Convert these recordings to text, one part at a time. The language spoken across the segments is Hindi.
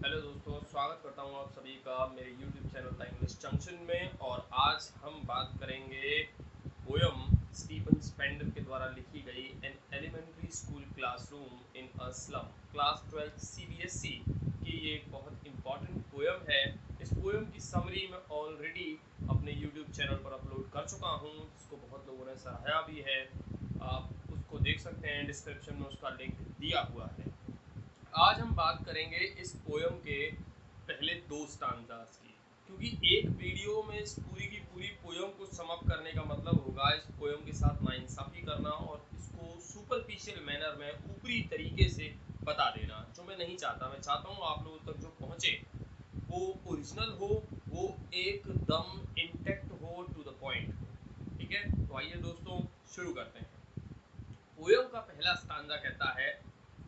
हेलो दोस्तों, स्वागत करता हूँ आप सभी का मेरे YouTube channel the English junction में। और आज हम बात करेंगे पोयम स्टीफन स्पेंडर के द्वारा लिखी गई an elementary school classroom in a slum class 12 CBSE की। ये एक बहुत इम्पॉर्टेंट पोयम है। इस पोयम की समरी मैं ऑलरेडी अपने YouTube चैनल पर अपलोड कर चुका हूँ, जिसको बहुत लोगों ने सराहा भी है। आप उसको देख सकते हैं, डिस्क्रिप्शन में उसका लिंक दिया हुआ है। आज हम बात करेंगे इस पोयम के पहले दो स्टांजास की, क्योंकि एक वीडियो में इस पूरी की पूरी पोयम को समअप करने का मतलब होगा इस पोयम के साथ नाइंसाफ़ी करना और इसको सुपरफिशियल मैनर में ऊपरी तरीके से बता देना, जो मैं नहीं चाहता। मैं चाहता हूँ आप लोगों तक जो पहुँचे वो ओरिजिनल हो, वो एकदम इंटेक्ट हो, टू द पॉइंट हो। ठीक है, तो आइए दोस्तों शुरू करते हैं। पोयम का पहला स्टांजा कहता है,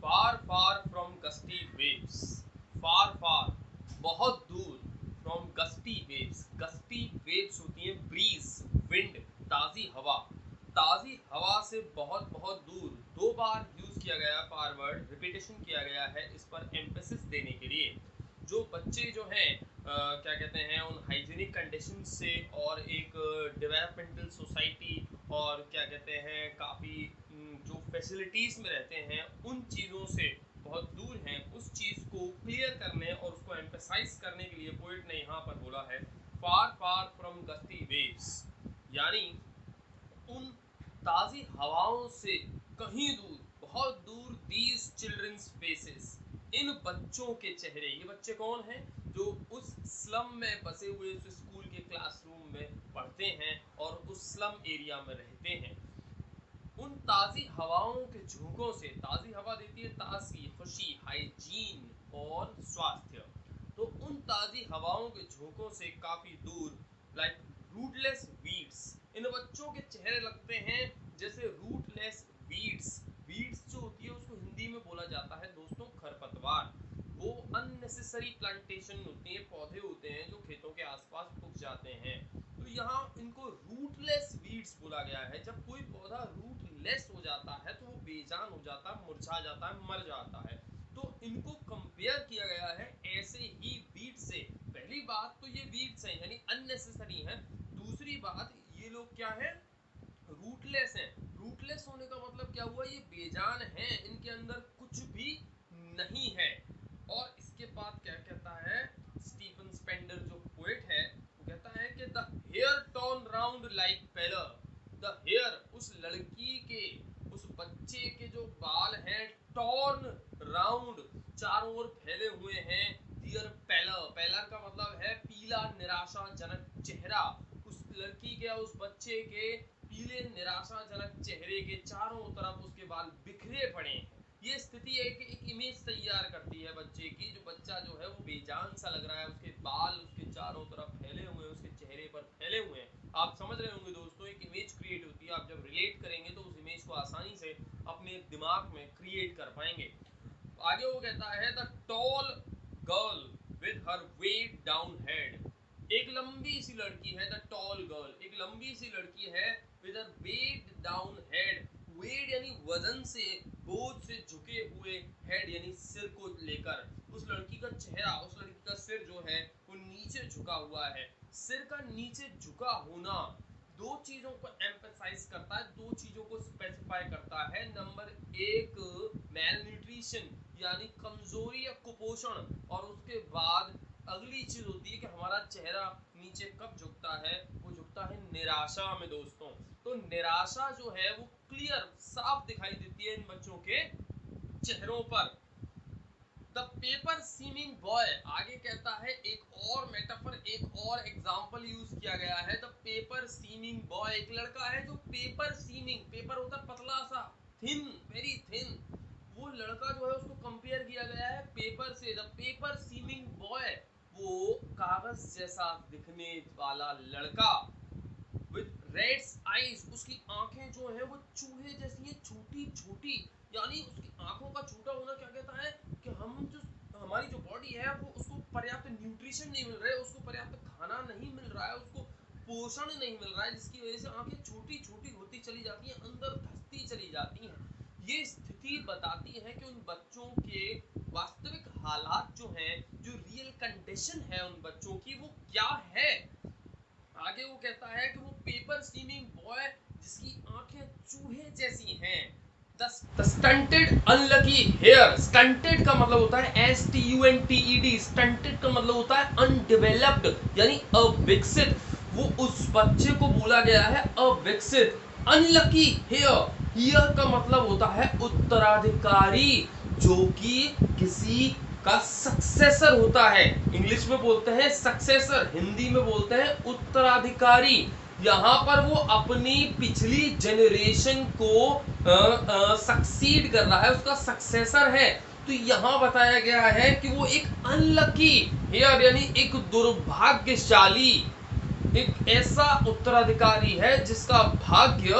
फार फार फ्रॉम गस्टी वेव्स। फार फार बहुत दूर, from gusty waves. Gusty waves होती है ब्रीज, विंड, ताज़ी हवा। ताज़ी हवा से बहुत बहुत दूर। दो बार यूज किया गया फार वर्ड, रिपीटेशन किया गया है इस पर एम्फेसिस देने के लिए। जो बच्चे जो हैं क्या कहते हैं, उन हाइजीनिक कंडीशन से और एक डेवलपमेंटल सोसाइटी और क्या कहते हैं काफ़ी जो फैसिलिटीज़ में रहते हैं उन चीज़ों से बहुत दूर हैं, उस चीज़ को क्लियर करने और उसको एम्फेसाइज करने के लिए पोइट ने यहाँ पर बोला है फार फार फ्रॉम गस्टी वेव्स, यानी उन ताज़ी हवाओं से कहीं दूर, बहुत दूर। दीज चिल्ड्रंस फेसेस, इन बच्चों के चेहरे। ये बच्चे कौन हैं? जो उस स्लम में बसे हुए उस स्कूल के क्लासरूम में पढ़ते हैं और उस स्लम एरिया में रहते हैं। उन ताज़ी हवाओं के झोंकों से, ताज़ी हवा देती है ताजगी, खुशी, हाइजीन और स्वास्थ्य। तो उन ताज़ी हवाओं के झोंकों से काफ़ी दूर, लाइक रूटलेस वीड्स, इन बच्चों के चेहरे लगते हैं जैसे रूटलेस वीड्स। वीड्स जो होती है उसको हिंदी में बोला जाता है दोस्तों खरपतवार। वो अननेसेसरी प्लांटेशन होती है, पौधे होते हैं जो खेतों के आसपास उग जाते हैं। तो यहाँ इनको रूटलेस वीड्स बोला गया है। जब कोई पौधा रूटलेस हो जाता है तो वो बेजान हो जाता है, मुरझा जाता है, मर जाता है। तो इनको कंपेयर किया गया है ऐसे ही वीड से। पहली बात तो ये वीड्स हैं यानी अननेसेसरी हैं। दूसरी बात, ये लोग क्या है? रूटलेस हैं। रूटलेस होने का मतलब क्या हुआ? ये बेजान हैं, इनके अंदर कुछ भी नहीं है। और इसके बाद क्या कहता है स्टीफन स्पेंडर जो पोएट है, वो कहता है कि the hair turn round like पेलर। द हेयर, उस लड़की के, उस बच्चे के जो बाल हैं, टॉर्न राउंड, चारों ओर फैले हुए हैं। डियर पेलर, पेलर का मतलब है पीला निराशाजनक चेहरा। उस लड़की के, उस बच्चे के पीले निराशाजनक चेहरे के चारों तरफ उसके बाल बिखरे पड़े हैं। ये स्थिति एक इमेज तैयार करती है बच्चे की। जो बच्चा जो है वो बेजान सा लग रहा है, उसके बाल उसके चारों तरफ फैले हुए हैं, उसके चेहरे पर फैले हुए हैं। आप समझ रहे होंगे दोस्तों, एक इमेज क्रिएट होती है। आप जब रिलेट करेंगे तो उस इमेज को आसानी से अपने दिमाग में क्रिएट कर पाएंगे। आगे वो कहता है the tall girl with her weighed down head. एक लंबी सी लड़की है, द टॉल गर्ल, एक लंबी सी लड़की है, with her weighed down head. Weight यानी वजन से, बोझ से झुके हुए, हेड यानी सिर को लेकर। उस लड़की का चेहरा, उस लड़की का सिर जो है वो नीचे झुका हुआ है। सिर का नीचे झुका होना दो चीजों को एम्फेसाइज करता है, दो चीजों को स्पेसिफाई करता है। नंबर एक, मैल न्यूट्रिशन यानी कमजोरी या कुपोषण। और उसके बाद अगली चीज होती है कि हमारा चेहरा नीचे कब झुकता है? वो झुकता है निराशा में दोस्तों। तो निराशा जो है वो क्लियर, साफ दिखाई देती है इन बच्चों के चेहरों पर। द पेपर सीमिंग बॉय, आगे कहता है एक और मेटाफर, एक और एग्जांपल यूज किया गया है। द पेपर सीमिंग बॉय, एक लड़का है जो पेपर सीमिंग, पेपर होता है पतला सा, थिन, वेरी थिन। वो लड़का जो है उसको कंपेयर किया गया है पेपर से। द पेपर सीमिंग बॉय, वो कागज जैसा दिखने वाला लड़का। विद रेड्स आईज, उसकी आंखें जो है वो चूहे जैसी है, छोटी छोटी। यानी उसकी आंखों का छोटा होना क्या कहता है कि हम जो, हमारी जो बॉडी है वो, उसको पर्याप्त न्यूट्रिशन नहीं मिल रहा है, उसको पर्याप्त खाना नहीं मिल रहा है, उसको पोषण नहीं मिल रहा है, जिसकी वजह से आंखें छोटी छोटी होती चली जाती हैं, अंदर धंसती चली जाती हैं। ये स्थिति बताती है कि उन बच्चों के वास्तविक हालात जो हैं, जो रियल कंडीशन है उन बच्चों की वो क्या है। आगे वो कहता है कि वो पेपर सीमिंग बॉय जिसकी आंखें चूहे जैसी हैं, the stunted unlucky heir. Stunted का मतलब होता है STUNTED, स्टंटेड का मतलब होता है अनडेवलप्ड यानी अविकसित। वो उस बच्चे को बोला गया है अविकसित। अनलकी हेयर, हेयर का मतलब होता है उत्तराधिकारी, जो कि किसी का सक्सेसर होता है। इंग्लिश में बोलते हैं सक्सेसर, हिंदी में बोलते हैं उत्तराधिकारी। यहाँ पर वो अपनी पिछली जनरेशन को सक्सीड कर रहा है, उसका सक्सेसर है। तो यहाँ बताया गया है कि वो एक अनलकी हेयर यानी एक दुर्भाग्यशाली, एक ऐसा उत्तराधिकारी है जिसका भाग्य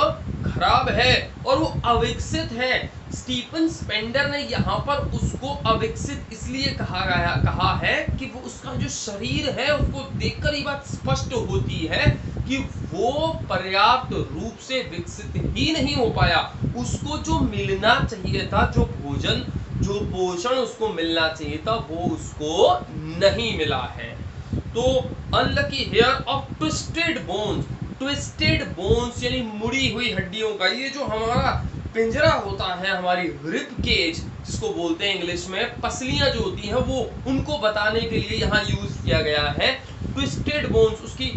खराब है और वो अविकसित है। स्टीफन स्पेंडर ने यहाँ पर उसको अविकसित इसलिए कहा है कि वो उसका जो शरीर है उसको देखकर ये बात स्पष्ट होती है कि वो पर्याप्त रूप से विकसित ही नहीं हो पाया। उसको जो मिलना चाहिए था, जो भोजन जो पोषण उसको मिलना चाहिए था, वो उसको नहीं मिला है। तो unlucky heir of twisted bones, twisted bones यानी मुड़ी हुई हड्डियों का, ये जो हमारा पिंजरा होता है, हमारी रिब केज जिसको बोलते हैं इंग्लिश में, पसलियां जो होती हैं वो, उनको बताने के लिए यहाँ यूज किया गया है ट्विस्टेड बोन्स, उसकी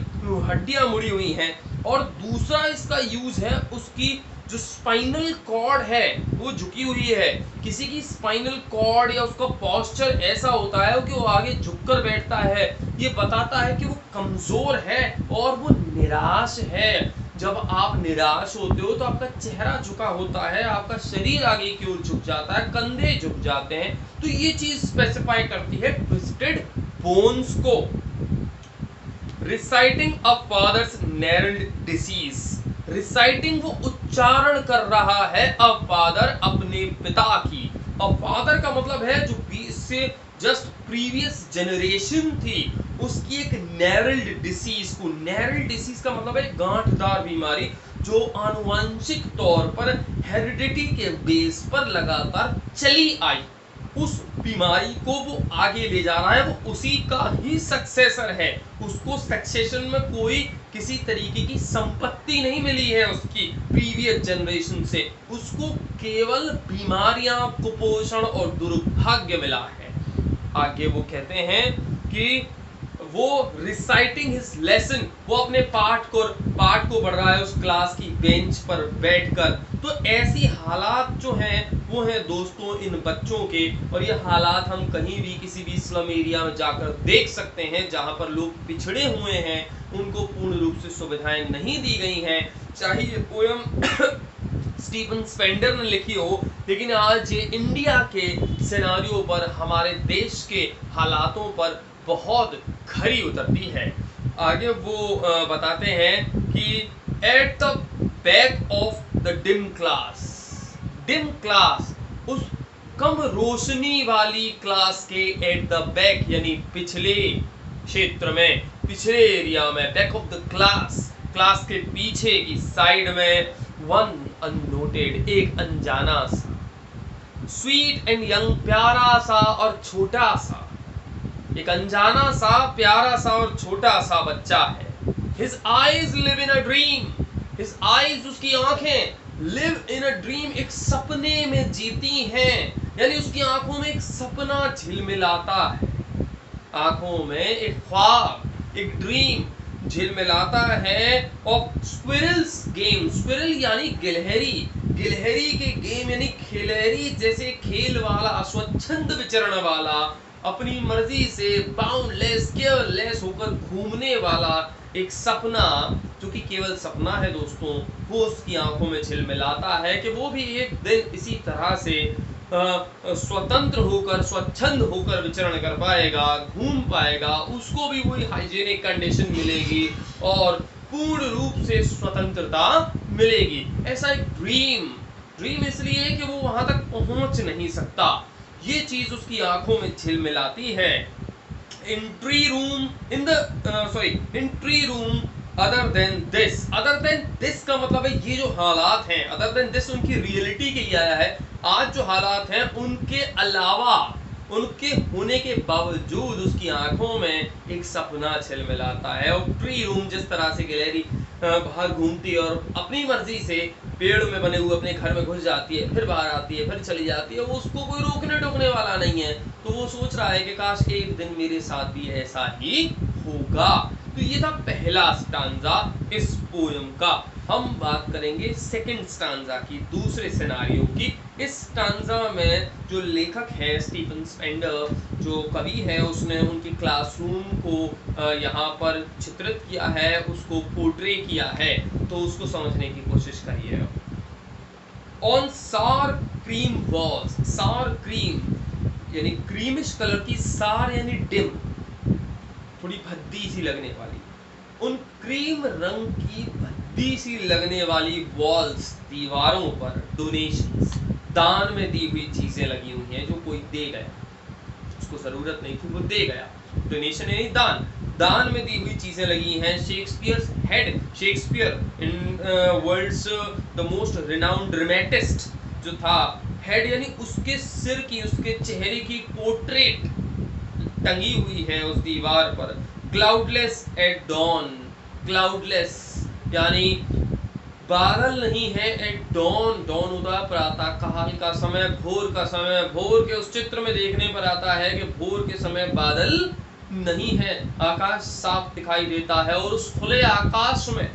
हड्डियां मुड़ी हुई हैं। और दूसरा इसका यूज है उसकी जो स्पाइनल कॉर्ड है वो झुकी हुई है। किसी की स्पाइनल कॉर्ड या उसका पोस्चर ऐसा होता है कि वो आगे झुककर बैठता है, ये बताता है कि वो कमजोर है और वो निराश है। जब आप निराश होते हो तो आपका चेहरा झुका होता है, आपका शरीर आगे की ओर झुक जाता है, कंधे झुक जाते हैं। तो ये चीज स्पेसिफाई करती है ट्विस्टेड बोन्स को। रिसाइटिंग अ फादर्स नैरल्ड डिसीज, रिसाइटिंग वो उच्चारण कर रहा है अ फादर अपने पिता की। अ फादर का मतलब है जो 20 से जस्ट प्रीवियस जनरेशन थी उसकी एक नैरल्ड डिसीज को, नैरल्ड डिसीज का मतलब है गांठदार बीमारी जो आनुवंशिक तौर पर हेरिडिटी के बेस पर लगातार चली आई, उस बीमारी को वो आगे ले जा रहा है। वो उसी का ही सक्सेसर है, उसको सक्सेशन में कोई किसी तरीके की संपत्ति नहीं मिली है उसकी प्रीवियस जनरेशन से, उसको केवल बीमारियां, कुपोषण और दुर्भाग्य मिला है। आगे वो कहते हैं कि वो रिसाइटिंग हिज लेसन, वो अपने पाठ को पढ़ रहा है उस क्लास की बेंच पर बैठकर। तो ऐसी हालात जो हैं वो हैं दोस्तों इन बच्चों के, और ये हालात हम कहीं भी किसी भी स्लम एरिया में जाकर देख सकते हैं जहां पर लोग पिछड़े हुए हैं, उनको पूर्ण रूप से सुविधाएं नहीं दी गई हैं। चाहे ये पोयम स्टीफन स्पेंडर ने लिखी हो, लेकिन आज ये इंडिया के सिनेरियो पर, हमारे देश के हालातों पर बहुत खरी उतरती है। आगे वो बताते हैं कि at the back of the dim class, dim class उस कम रोशनी वाली क्लास के एट द बैक यानी पिछले क्षेत्र में, पिछले एरिया में, back of the class, class के पीछे की साइड में, वन अननोटेड एक अनजाना सा, स्वीट एंड यंग प्यारा सा और छोटा सा, एक अनजाना सा प्यारा सा और छोटा सा बच्चा है। His eyes live in a dream, his eyes उसकी आंखें, live in a dream एक सपने में जीती हैं, यानी उसकी आंखों में एक सपना झिलमिलाता है, आंखों में एक ख्वाब, एक ड्रीम झिलमिलाता है। ऑफ स्क्विरल्स गेम, स्क्विरल यानी गिलहरी, गिलहरी के गेम यानी खिलहरी जैसे खेल वाला, स्वच्छंद विचरण वाला, अपनी मर्जी से बाउंडलेस केयरलेस होकर घूमने वाला एक सपना, जो कि केवल सपना है दोस्तों, वो उसकी आंखों में झिलमिलाता है कि वो भी एक दिन इसी तरह से स्वतंत्र होकर, स्वच्छंद होकर विचरण कर पाएगा, घूम पाएगा, उसको भी वही हाइजीनिक कंडीशन मिलेगी और पूर्ण रूप से स्वतंत्रता मिलेगी। ऐसा एक ड्रीम इसलिए कि वो वहां तक पहुंच नहीं सकता, ये चीज उसकी आंखों में झिलमिलाती है। Entry room other than this का मतलब है ये जो हालात हैं, अदर देन दिस उनकी रियलिटी के लिए आया है। आज जो हालात हैं उनके अलावा उनके होने के बावजूद उसकी आंखों में एक सपना छिलमिलाता है। और ट्री रूम जिस तरह से गिलहरी बाहर घूमती है और अपनी मर्जी से पेड़ में बने हुए अपने घर में घुस जाती है, फिर बाहर आती है, फिर चली जाती है, वो उसको कोई रोकने टोकने वाला नहीं है। तो वो सोच रहा है कि काश एक दिन मेरे साथ भी ऐसा ही होगा। तो ये था पहला स्टांजा इस पोयम का। हम बात करेंगे सेकंड स्टांजा की, दूसरे सिनारियो की। इस स्टांजा में जो लेखक है स्टीफन स्पेंडर, जो कवि है, उसने उनकी क्लासरूम को यहाँ पर चित्रित किया है, उसको पोर्ट्रे किया है। तो उसको समझने की कोशिश करिए। ऑन सार क्रीम वॉल्स, सार क्रीम यानी क्रीमिश कलर की, सार यानी डिम, थोड़ी भद्दी सी लगने वाली, उन क्रीम रंग की भद्दी सी लगने वाली वॉल्स, दीवारों पर डोनेशंस, दान में दी हुई चीजें लगी हुई हैं जो कोई दे गया, उसको जरूरत नहीं थी वो दे गया। डोनेशन यानी दान, दान में दी हुई चीजें लगी हैं। Shakespeare's head, Shakespeare in world's the most renowned dramatist जो था, हेड यानी उसके सिर की, उसके चेहरे की पोर्ट्रेट टंगी हुई है उस दीवार पर। क्लाउडलेस एट डॉन, क्लाउडलेस यानी बादल नहीं है, एट डॉन, डॉन होता है प्रातः काल का समय, भोर का समय। भोर के उस चित्र में देखने पर आता है कि भोर के समय बादल नहीं है, आकाश साफ दिखाई देता है। और उस खुले आकाश में,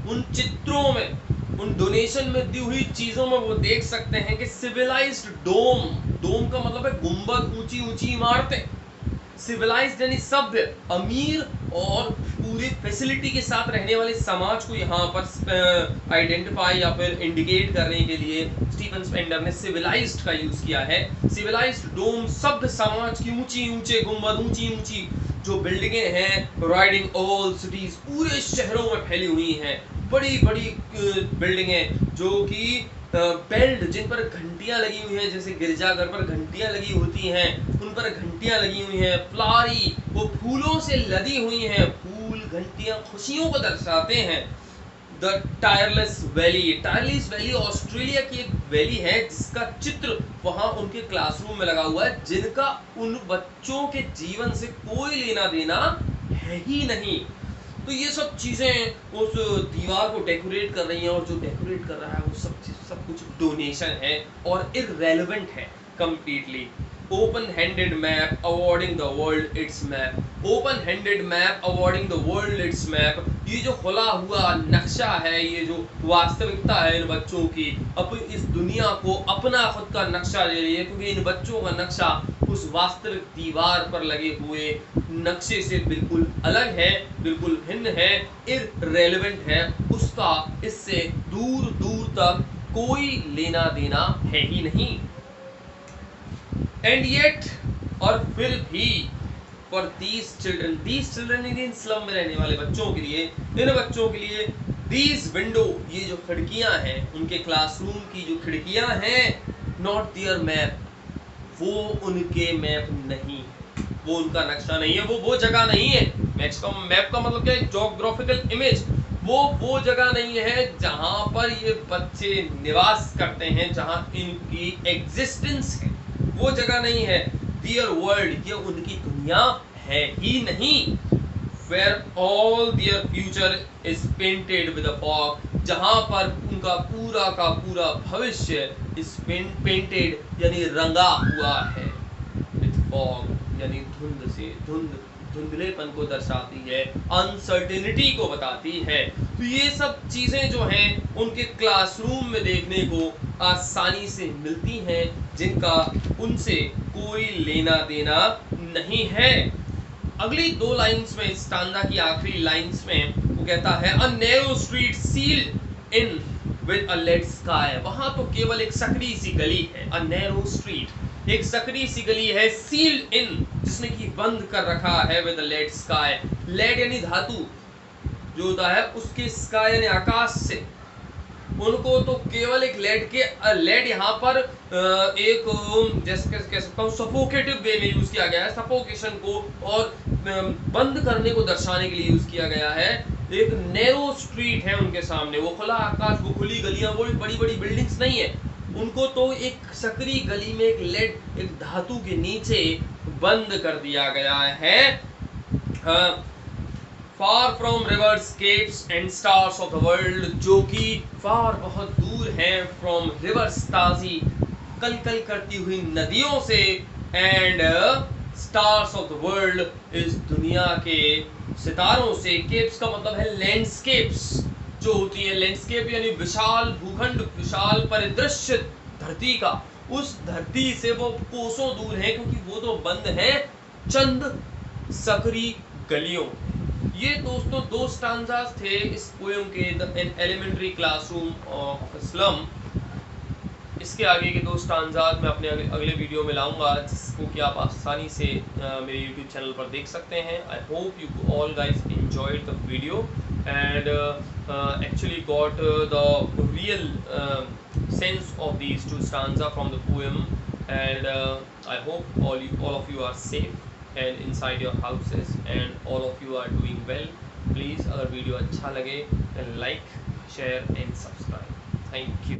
उन चित्रों में, उन डोनेशन में दी हुई चीजों में वो देख सकते हैं कि सिविलाइज्ड डोम, डोम का मतलब है गुंबद, ऊंची ऊंची इमारतें, सिविलाइज्ड यानी सभ्य, अमीर और पूरी फैसिलिटी के साथ रहने वाले समाज को यहाँ पर आइडेंटिफाई या फिर इंडिकेट करने के लिए स्टीफन स्पेंडर ने सिविलाइज्ड का यूज किया है। सिविलाइज्ड डोम, सभ्य समाज की ऊंची ऊंचे गुंबद, ऊंची ऊंची जो बिल्डिंगें हैं, राइडिंग ऑल सिटीज, पूरे शहरों में फैली हुई हैं, बड़ी बड़ी बिल्डिंगें जो कि बेल्ट, जिन पर घंटियां लगी हुई हैं, जैसे गिरजाघर पर घंटियां लगी होती हैं, उन पर घंटियां लगी हुई हैं। फ्लारी, वो फूलों से लदी हुई हैं, फूल घंटियां खुशियों को दर्शाते हैं। The tireless valley, tireless valley Australia की एक वैली है जिसका चित्र वहां उनके क्लासरूम में लगा हुआ है, जिनका उन बच्चों के जीवन से कोई लेना देना है ही नहीं। तो ये सब चीजें उस दीवार को डेकोरेट कर रही हैं, और जो डेकोरेट कर रहा है वो सब कुछ डोनेशन है और इररेलेवेंट है completely. Open handed map awarding the world it's map, open handed map awarding the world it's map, ये जो खुला हुआ नक्शा है, ये जो वास्तविकता है इन बच्चों की, अब इस दुनिया को अपना खुद का नक्शा ले रही है, क्योंकि इन बच्चों का नक्शा उस वास्तविक दीवार पर लगे हुए नक्शे से बिल्कुल अलग है, बिल्कुल भिन्न है, इररेलेवेंट है, उसका इससे दूर दूर तक कोई लेना देना है ही नहीं। एंड येट, और फिर भी, for these children in slum में रहने वाले बच्चों के लिए, इन बच्चों के लिए, दीज विंडो, ये जो खिड़कियां हैं, उनके क्लासरूम की जो खिड़कियां हैं, नॉट देयर मैप, वो उनके मैप नहीं, वो उनका नक्शा नहीं है, वो जगह नहीं है। मैप का मतलब क्या है? Geographical image. वो जगह नहीं है जहां पर ये बच्चे निवास करते हैं, जहां इनकी एग्जिस्टेंस है, वो जगह नहीं है। देयर वर्ल्ड, ये उनकी दुनिया है ही नहीं। Where all their future is painted with a fog, जहां पर उनका पूरा का पूरा भविष्य is painted यानी रंगा हुआ है, with fog यानी धुंध से, धुंधलेपन को दर्शाती है, अनसर्टेनिटी को बताती है। तो ये सब चीजें जो हैं उनके क्लासरूम में देखने को आसानी से मिलती हैं, जिनका उनसे कोई लेना देना नहीं है। अगली दो लाइंस में, स्टांजा की आखिरी लाइंस में वो कहता है, a narrow street sealed in with a lead sky, वहां तो केवल एक सकरी सी गली है, अ नैरो स्ट्रीट, एक सकरी सी गली है, सील्ड इन, जिसने की बंद कर रखा है, with a lead sky, lead यानी धातु जो होता है उसके, स्काई यानी आकाश से, उनको तो केवल एक लेड यहाँ पर एक जैसे कह सकता हूँ सफोकेटिव वे में यूज किया गया है, सफोकेशन को और बंद करने को दर्शाने के लिए यूज किया गया है। एक नैरो स्ट्रीट है उनके सामने, वो खुला आकाश, वो खुली गलियां, वो बड़ी बड़ी बिल्डिंग्स नहीं है, उनको तो एक सकरी गली में एक धातु के नीचे बंद कर दिया गया है। Far from reverse, keeps and stars of the world, जो कि फार बहुत दूर है, फ्रॉम रिवर्स ताजी कल कल करती हुई नदियों से, and stars of the world इस दुनिया के सितारों से। केप्स का मतलब है लैंडस्केप्स जो होती है, लैंडस्केप यानी विशाल भूखंड, विशाल परिदृश्य धरती का, उस धरती से वो कोसों दूर है, क्योंकि वो तो बंद है चंद सकरी गलियों। ये दोस्तों 2 स्टांजास थे इस पोएम के, an elementary classroom of slum. इसके आगे के 2 स्टांजास मैं अपने अगले वीडियो में लाऊंगा, जिसको कि आप आसानी से मेरे यूट्यूब चैनल पर देख सकते हैं। I hope you all guys enjoyed the video and actually got the real sense of these 2 stanza from the poem, and I hope all of you are safe and inside your houses and all of you are doing well. Please अगर वीडियो अच्छा लगे then like, share and subscribe. Thank you.